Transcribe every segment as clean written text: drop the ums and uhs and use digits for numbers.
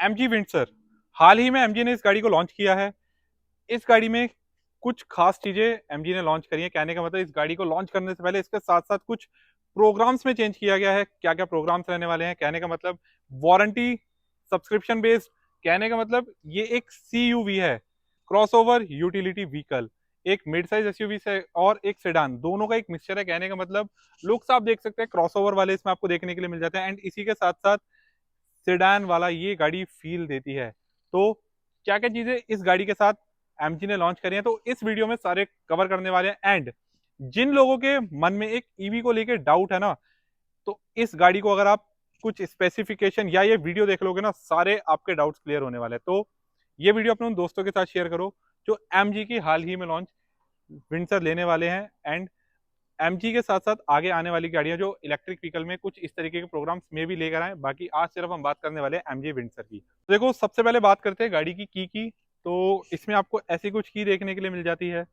MG Windsor. हाल ही में MG ने इस गाड़ी को लॉन्च किया है। इस गाड़ी में कुछ खास चीजें एमजी ने लॉन्च करी है। कहने का मतलब इस गाड़ी को लॉन्च करने से पहले इसके साथ साथ कुछ प्रोग्राम्स में चेंज किया गया है। क्या क्या प्रोग्राम्स रहने वाले हैं, कहने का मतलब वारंटी, सब्सक्रिप्शन बेस्ड। कहने का मतलब ये एक सीयूवी है, क्रॉसओवर यूटिलिटी व्हीकल। एक मिड साइज एसयूवी से और एक सेडान, दोनों का एक मिक्सचर है। कहने का मतलब लुक्स आप देख सकते हैं क्रॉसओवर वाले इसमें आपको देखने के लिए मिल जाते हैं, एंड इसी के साथ साथ सेडान वाला ये गाड़ी फील देती है। तो क्या क्या चीजें इस गाड़ी के साथ एमजी ने लॉन्च करी हैं, तो इस वीडियो में सारे कवर करने वाले हैं। एंड जिन लोगों के मन में एक ईवी को लेकर डाउट है ना, तो इस गाड़ी को अगर आप कुछ स्पेसिफिकेशन या ये वीडियो देख लोगे ना, सारे आपके डाउट्स क्लियर होने वाले हैं। तो ये वीडियो अपने उन दोस्तों के साथ शेयर करो जो एमजी की हाल ही में लॉन्च विंडसर लेने वाले हैं। एंड एमजी के साथ साथ आगे आने वाली गाड़ियां जो इलेक्ट्रिक व्हीकल में कुछ इस तरीके के प्रोग्राम्स में भी लेकर आए। बाकी आज सिर्फ हम बात करने वाले हैं एमजी विंडसर की। तो देखो, सबसे पहले बात करते हैं गाड़ी की। तो इसमें आपको ऐसी कुछ की देखने के लिए मिल जाती है।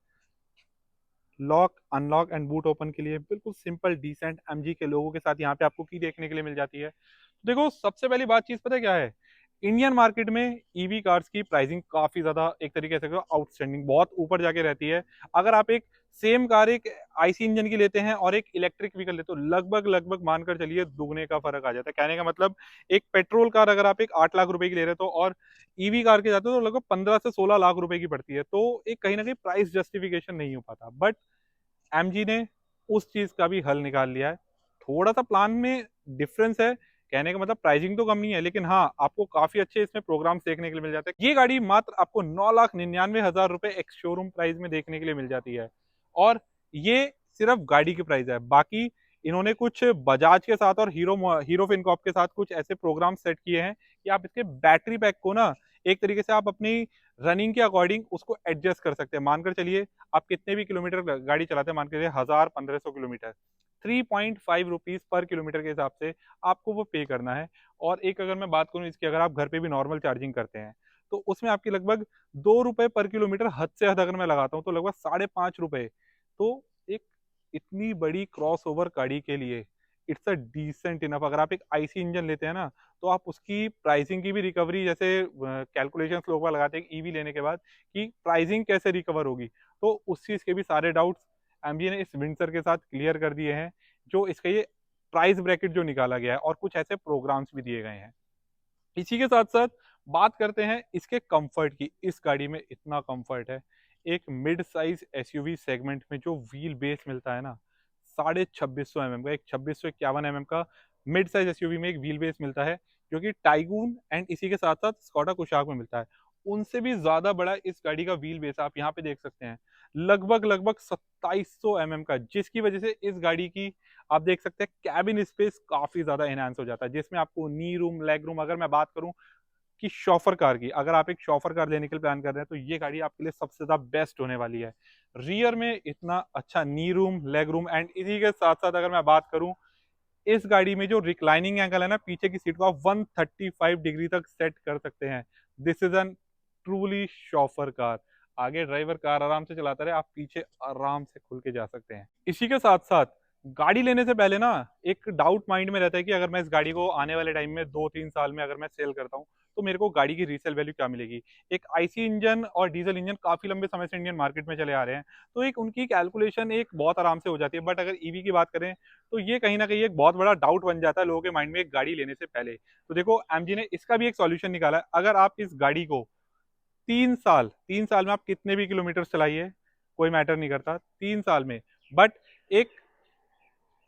Lock, unlock and boot open के लिए बिल्कुल सिंपल डिसेंट एमजी के लोगों के साथ यहाँ पे आपको की देखने के लिए मिल जाती है। तो देखो, सबसे पहली बात चीज पता है क्या है? इंडियन मार्केट में ईवी कार्स की प्राइसिंग काफी ज्यादा, एक तरीके से आउटस्टैंडिंग, बहुत ऊपर जाके रहती है। अगर आप एक सेम कार एक आईसी इंजन की लेते हैं और एक इलेक्ट्रिक व्हीकल लेते हो, लगभग लगभग मानकर चलिए दुगने का फर्क आ जाता है। कहने का मतलब एक पेट्रोल कार अगर आप एक 8 लाख रुपए की ले रहे हो, तो और ईवी कार के जाते हो तो लगभग 15 से 16 लाख रुपए की पड़ती है। तो एक कहीं ना कहीं प्राइस जस्टिफिकेशन नहीं हो पाता। बट एमजी ने उस चीज का भी हल निकाल लिया है। थोड़ा सा प्लान में डिफरेंस है, कहने का मतलब प्राइसिंग तो कम नहीं है, लेकिन हाँ, आपको काफी अच्छे इसमें प्रोग्राम्स देखने के लिए मिल जाते हैं। ये गाड़ी मात्र आपको 9,99,000 रुपए एक्स शोरूम प्राइस में देखने के लिए मिल जाती है। और ये सिर्फ गाड़ी की प्राइस है। बाकी इन्होंने कुछ बजाज के साथ और हीरो फिनकॉप के साथ कुछ ऐसे प्रोग्राम सेट किए हैं कि आप इसके बैटरी पैक को ना, एक तरीके से आप अपनी रनिंग के अकॉर्डिंग उसको एडजस्ट कर सकते हैं। मानकर चलिए आप कितने भी किलोमीटर गाड़ी चलाते हैं, मान के चलिए 1,000-1,500 किलोमीटर, 3.5 रुपीज पर किलोमीटर के हिसाब से आपको वो पे करना है। और एक अगर मैं बात करूं इसकी, अगर आप घर पे भी नॉर्मल चार्जिंग करते हैं, तो उसमें आपकी लगभग 2 रुपए पर किलोमीटर, हद से हद अगर मैं लगाता हूँ तो लगभग 5.5 रुपए। तो एक इतनी बड़ी क्रॉस ओवर गाड़ी के लिए इट्स अ डिसेंट इनफ। अगर आप एक आईसी इंजन लेते हैं ना, तो आप उसकी प्राइसिंग की भी रिकवरी, जैसे कैलकुलेशंस लोग लगाते हैं ईवी लेने के बाद कि प्राइसिंग कैसे रिकवर होगी, तो उस चीज के भी सारे डाउट्स एमबी ने इस विंडसर के साथ क्लियर कर दिए हैं। जो इसका ये प्राइस ब्रैकेट जो निकाला गया है, और कुछ ऐसे प्रोग्राम्स भी दिए गए हैं। इसी के साथ साथ बात करते हैं इसके कंफर्ट की। इस गाड़ी में इतना कंफर्ट है। एक मिड साइज एसयूवी सेगमेंट में जो व्हील बेस मिलता है ना, 2650 mm का, एक 2651 mm का मिड साइज एसयूवी में एक व्हील बेस मिलता है, जो कि टाइगून एंड इसी के साथ साथ स्कॉडा कुशाक में मिलता है। उनसे भी ज्यादा बड़ा इस गाड़ी का व्हील बेस आप यहाँ पे देख सकते हैं, लगभग लगभग 2700 mm का, जिसकी वजह से इस गाड़ी की आप देख सकते हैं कैबिन स्पेस काफी ज्यादा एनहांस हो जाता है। जिसमें आपको नी रूम, लेग रूम, अगर मैं बात करूं कि शॉफर कार की, अगर आप एक शॉफर कार लेने के लिए प्लान कर रहे हैं, तो ये गाड़ी आपके लिए सबसे ज्यादा बेस्ट होने वाली है। रियर में इतना अच्छा नी रूम, लेग रूम, एंड इसी के साथ साथ अगर मैं बात करूं, इस गाड़ी में जो रिक्लाइनिंग एंगल है ना, पीछे की सीट को आप 135 डिग्री तक सेट कर सकते हैं। This is an truly chauffeur car. आगे ड्राइवर कार आराम से चलाता रहे, आप पीछे आराम से खुल के जा सकते हैं। इसी के साथ साथ गाड़ी लेने से पहले ना एक डाउट माइंड में रहता है कि अगर मैं इस गाड़ी को आने वाले टाइम में 2-3 साल में अगर मैं सेल करता हूँ, तो मेरे को गाड़ी की रीसेल वैल्यू क्या मिलेगी। एक आईसी इंजन और डीजल इंजन काफी लंबे समय से इंडियन मार्केट में चले आ रहे हैं, तो एक उनकी कैलकुलेशन एक बहुत आराम से हो जाती है। बट अगर ईवी की बात करें, तो ये कहीं ना कहीं एक बहुत बड़ा डाउट बन जाता है लोगों के माइंड में एक गाड़ी लेने से पहले। तो देखो, एमजी ने इसका भी एक सॉल्यूशन निकाला है। अगर आप इस गाड़ी को 3 साल में आप कितने भी किलोमीटर चलाइए, कोई मैटर नहीं करता 3 साल में। बट एक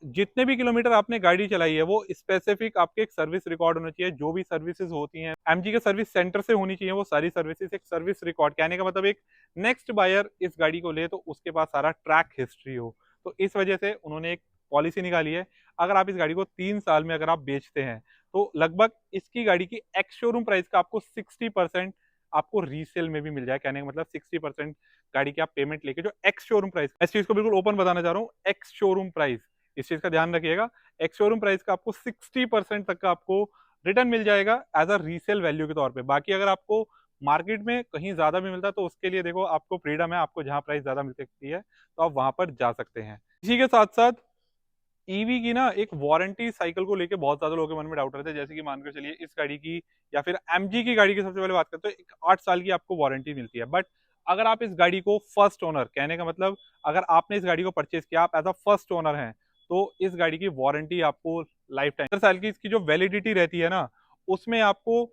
जितने भी किलोमीटर आपने गाड़ी चलाई है, वो स्पेसिफिक आपके एक सर्विस रिकॉर्ड होना चाहिए। जो भी सर्विसेज होती हैं एमजी के सर्विस सेंटर से होनी चाहिए, वो सारी सर्विसेज एक सर्विस रिकॉर्ड। कहने का मतलब एक नेक्स्ट बायर इस गाड़ी को ले, तो उसके पास सारा ट्रैक हिस्ट्री हो। तो इस वजह से उन्होंने एक पॉलिसी निकाली है। अगर आप इस गाड़ी को 3 साल में अगर आप बेचते हैं, तो लगभग इसकी गाड़ी की एक्स शोरूम प्राइस का आपको 60% आपको रीसेल में भी मिल जाए। कहने का मतलब 60% गाड़ी की आप पेमेंट लेके, जो एक्स शोरूम प्राइस, इस चीज को बिल्कुल ओपन बताना चाह रहा हूँ, एक्स शोरूम प्राइस, इस चीज का ध्यान रखिएगा। एक्स शोरूम प्राइस का आपको 60% तक का आपको रिटर्न मिल जाएगा एज अ रीसेल वैल्यू के तौर पे। बाकी अगर आपको मार्केट में कहीं ज्यादा भी मिलता है, तो उसके लिए देखो आपको फ्रीडम है, आपको जहां प्राइस ज्यादा मिल सकती है तो आप वहां पर जा सकते हैं। इसी के साथ साथ ईवी की ना एक वारंटी साइकिल को लेके बहुत ज्यादा लोगों के मन में डाउट रहता है। जैसे कि मानकर चलिए इस गाड़ी की या फिर एमजी की गाड़ी की सबसे पहले बात करते हैं तो एक 8 साल की आपको वारंटी मिलती है। बट अगर आप इस गाड़ी को फर्स्ट ओनर, कहने का मतलब अगर आपने इस गाड़ी को परचेज किया, आप एज अ फर्स्ट ओनर हैं, तो इस गाड़ी की वारंटी आपको लाइफ टाइम 7 साल की इसकी जो वैलिडिटी रहती है ना, उसमें आपको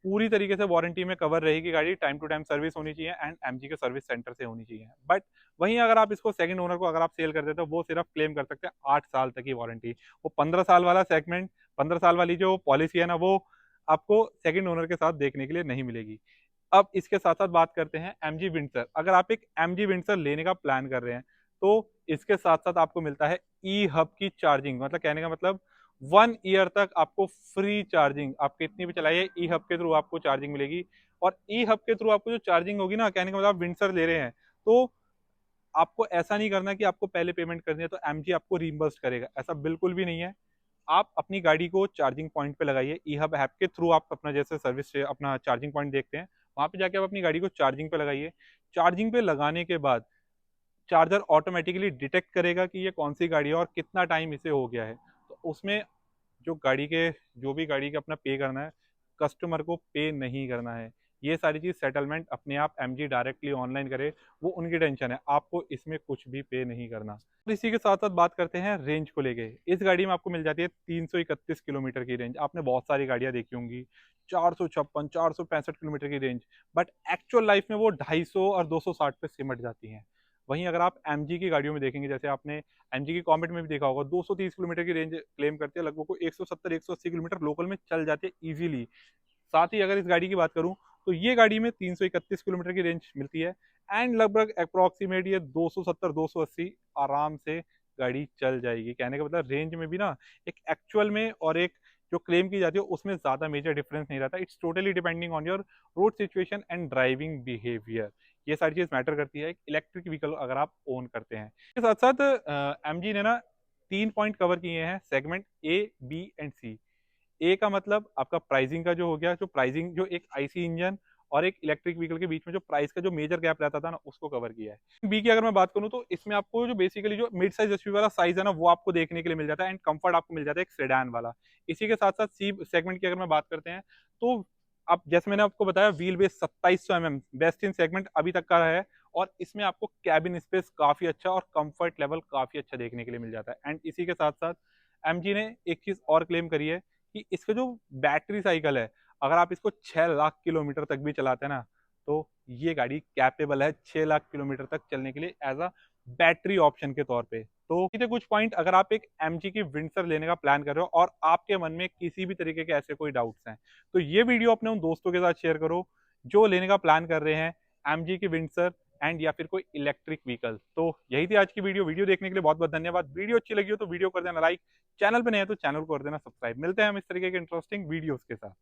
पूरी तरीके से वारंटी में कवर रहेगी गाड़ी। टाइम टू टाइम सर्विस होनी चाहिए एंड एमजी के सर्विस सेंटर से होनी चाहिए। बट वहीं अगर आप इसको सेकंड ओनर को अगर आप सेल कर देते हो, वो सिर्फ क्लेम कर सकते हैं 8 साल तक की वारंटी। वो 15 साल वाला सेगमेंट, 15 साल वाली जो पॉलिसी है ना, वो आपको सेकंड ओनर के साथ देखने के लिए नहीं मिलेगी। अब इसके साथ साथ बात करते हैं एमजी विंडसर। अगर आप एक एमजी विंडसर लेने का प्लान कर रहे हैं, तो इसके साथ साथ आपको मिलता है ई हब की चार्जिंग। मतलब कहने का मतलब 1 ईयर तक आपको फ्री चार्जिंग, आप कितनी भी चलाइए ई हब के थ्रू आपको चार्जिंग मिलेगी। और ई हब के थ्रू आपको जो चार्जिंग होगी ना, कहने का मतलब आप विंडसर ले रहे हैं, तो आपको ऐसा नहीं करना कि आपको पहले पेमेंट करनी है तो एमजी आपको रीइंबर्स करेगा, ऐसा बिल्कुल भी नहीं है। आप अपनी गाड़ी को चार्जिंग पॉइंट पे लगाइए, ई हब ऐप के थ्रू आप अपना जैसे सर्विस अपना चार्जिंग पॉइंट देखते हैं, वहां पे जाके आप अपनी गाड़ी को चार्जिंग पे लगाइए। चार्जिंग पे लगाने के बाद चार्जर ऑटोमेटिकली डिटेक्ट करेगा कि ये कौन सी गाड़ी है और कितना टाइम इसे हो गया है। तो उसमें जो गाड़ी के जो भी गाड़ी का अपना पे करना है, कस्टमर को पे नहीं करना है। ये सारी चीज सेटलमेंट अपने आप एमजी डायरेक्टली ऑनलाइन करे, वो उनकी टेंशन है, आपको इसमें कुछ भी पे नहीं करना। तो इसी के साथ साथ बात करते हैं रेंज को लेके। इस गाड़ी में आपको मिल जाती है 331 किलोमीटर की रेंज। आपने बहुत सारी गाड़ियां देखी होंगी 456 465 किलोमीटर की रेंज, बट एक्चुअल लाइफ में वो 250 और 260 पे सिमट जाती हैं। वहीं अगर आप एमजी की गाड़ियों में देखेंगे, जैसे आपने एमजी की कॉमेट में भी देखा होगा, 230 किलोमीटर की रेंज क्लेम करते हैं, लगभग को 170 180 किलोमीटर लोकल में चल जाते हैं इजीली। साथ ही अगर इस गाड़ी की बात करूं, तो ये गाड़ी में 331 किलोमीटर की रेंज मिलती है एंड लगभग अप्रोक्सीमेट ये 270 280 आराम से गाड़ी चल जाएगी। कहने का मतलब रेंज में भी ना एक एक्चुअल में और एक जो क्लेम की जाती है उसमें ज्यादा मेजर डिफरेंस नहीं रहता। It's totally depending on your road situation and driving behaviour. ये सारी चीज मैटर करती है एक इलेक्ट्रिक व्हीकल अगर आप ओन करते हैं। इसके साथ साथ एमजी ने ना 3 पॉइंट कवर किए हैं, सेगमेंट ए बी एंड सी। ए का मतलब आपका प्राइसिंग का जो हो गया, जो प्राइसिंग जो एक आईसी इंजन और एक इलेक्ट्रिक व्हीकल के बीच में जो प्राइस का जो मेजर गैप रहता था ना, उसको कवर किया है। बी की अगर मैं बात करूं, तो इसमें आपको जो बेसिकली जो मिड साइज एसयूवी वाला साइज है ना, वो आपको देखने के लिए मिल जाता है एंड कंफर्ट आपको मिल जाता है एक सेडान वाला। इसी के साथ साथ सी सेगमेंट की अगर मैं बात करते हैं, तो अब जैसे मैंने आपको बताया wheel base 2700 mm best in segment अभी तक का है। और इसमें आपको कैबिन स्पेस काफी अच्छा और कंफर्ट लेवल काफी अच्छा देखने के लिए मिल जाता है। एंड इसी के साथ साथ एमजी ने एक चीज और क्लेम करी है कि इसका जो बैटरी साइकिल है, अगर आप इसको 6 लाख किलोमीटर तक भी चलाते हैं ना, तो ये गाड़ी कैपेबल है 6 लाख किलोमीटर तक चलने के लिए एज अ बैटरी ऑप्शन के तौर पे। तो ये थे कुछ पॉइंट अगर आप एक एमजी की विंडसर लेने का प्लान कर रहे हो और आपके मन में किसी भी तरीके के ऐसे कोई डाउट्स हैं, तो ये वीडियो अपने उन दोस्तों के साथ शेयर करो जो लेने का प्लान कर रहे हैं एमजी की विंडसर एंड या फिर कोई इलेक्ट्रिक व्हीकल। तो यही थी आज की वीडियो। वीडियो देखने के लिए बहुत बहुत धन्यवाद। वीडियो अच्छी लगी हो तो वीडियो कर देना लाइक, चैनल पे नए हैं तो चैनल को कर देना सब्सक्राइब। मिलते हैं हम इस तरीके के इंटरेस्टिंग वीडियोस के साथ।